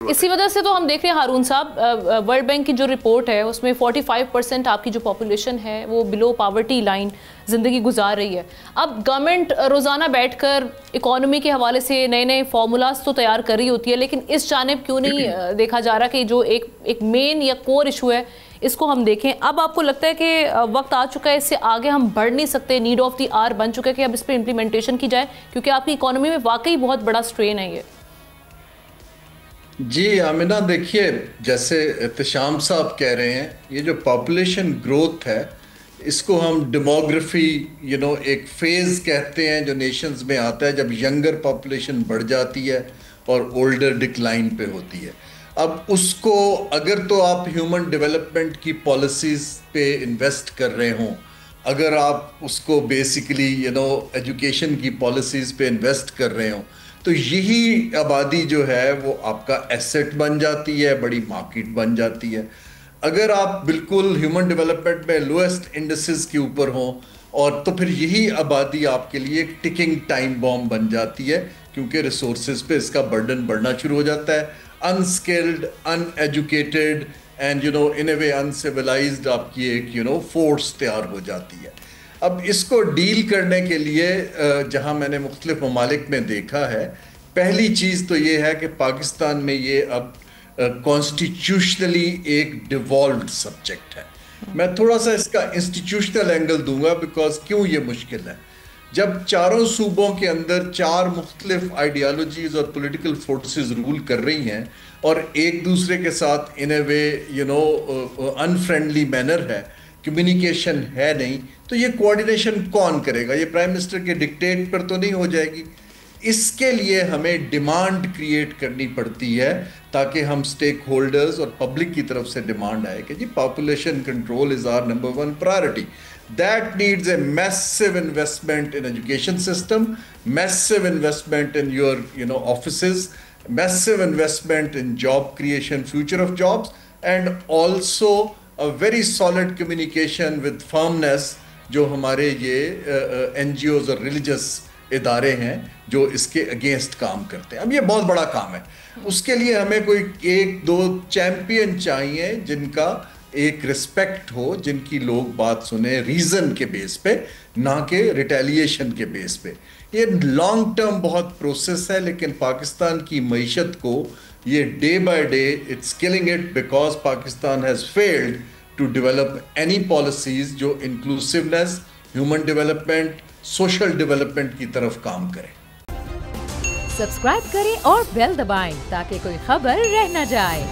اسی وجہ سے تو ہم دیکھ رہے ہیں ہارون صاحب، ورلڈ بینک کی جو رپورٹ ہے اس میں 45% آپ کی جو پاپولیشن ہے وہ بلو پاورٹی لائن زندگی گزار رہی ہے. اب گورنمنٹ روزانہ بیٹھ کر اکانومی کے حوالے سے نئے نئے فارمولاز تو تیار کر رہی ہوتی ہے، لیکن اس جانب کیوں نہیں دیکھا جا رہا کہ جو ایک مین یا کور ایشو ہے اس کو ہم دیکھیں؟ اب آپ کو لگتا ہے کہ وقت آ چکا ہے، اس سے آگے ہم بڑھ نہیں سکتے، نیڈ آف دی آر بن چکا ہے کہ اب اس پہ امپلیمنٹیشن کی جائے، کیونکہ آپ کی اکانومی میں واقعی بہت بڑا سٹرین ہے یہ؟ جی آمنہ، دیکھیے جیسے احتشام صاحب کہہ رہے ہیں، یہ جو پاپولیشن گروتھ ہے اس کو ہم ڈیموگرافی ایک فیز کہتے ہیں جو نیشنز میں آتا ہے جب ینگر پاپولیشن بڑھ جاتی ہے اور اولڈر ڈکلائن پہ ہوتی ہے. اب اس کو اگر تو آپ ہیومن ڈیولپمنٹ کی پالیسیز پہ انویسٹ کر رہے ہوں، اگر آپ اس کو بیسیکلی ایجوکیشن کی پالیسیز پہ انویسٹ کر رہے ہوں، تو یہی آبادی جو ہے وہ آپ کا ایسٹ بن جاتی ہے، بڑی مارکیٹ بن جاتی ہے. اگر آپ بالکل ہیومن ڈیولپمنٹ میں لویسٹ انڈسز کے اوپر ہوں اور تو پھر یہی آبادی آپ کے لیے ایک ٹکنگ ٹائم بام بن جاتی ہے، کیونکہ ریسورسز پہ اس کا برڈن بڑھنا شروع ہو جاتا ہے. انسکلڈ، ان ایجوکیٹڈ اینڈ ان اے وے انسیولائزڈ آپ کی ایک فورس تیار ہو جاتی ہے. اب اس کو ڈیل کرنے کے لیے جہاں میں نے مختلف ممالک میں دیکھا ہے، پہلی چیز تو یہ ہے کہ پاکستان میں یہ اب کانسٹیٹیوشنلی ایک ڈیوالوڈ سبجیکٹ ہے. میں تھوڑا سا اس کا انسٹیٹیوشنل اینگل دوں گا، بیکاز کیوں یہ مشکل ہے. جب چاروں صوبوں کے اندر 4 مختلف آئیڈیالوجیز اور پولیٹیکل فورسز رول کر رہی ہیں اور ایک دوسرے کے ساتھ ان اے وے انفرینڈلی مینر ہے، کمیونیکیشن ہے نہیں، تو یہ کوآرڈینیشن کون کرے گا؟ یہ پرائم منسٹر کے ڈکٹیٹ پر تو نہیں ہو جائے گی. اس کے لیے ہمیں ڈیمانڈ کریٹ کرنی پڑتی ہے تاکہ ہم سٹیک ہولڈرز اور پبلک کی طرف سے ڈیمانڈ آئے کہ جی population control is our number 1 priority. That needs a massive investment in education system, massive investment in your offices, massive investment in job creation, future of jobs, and also a very solid communication with firmness جو ہمارے یہ NGOs اور religious ادارے ہیں جو اس کے against کام کرتے ہیں. اب یہ بہت بڑا کام ہے. اس کے لیے ہمیں کوئی 1-2 چیمپئن چاہیے جن کا ایک رسپیکٹ ہو، جن کی لوگ بات سنیں ریزن کے بیس پہ، نہ کہ ریٹیلیشن کے بیس پہ. یہ لانگ ٹرم بہت پروسیس ہے، لیکن پاکستان کی معیشت کو یہ day by day it's killing it, because Pakistan has failed to develop any policies جو inclusiveness, human development, social development کی طرف کام کریں. سبسکرائب کریں اور بیل دبائیں تاکہ کوئی خبر رہ نہ جائے.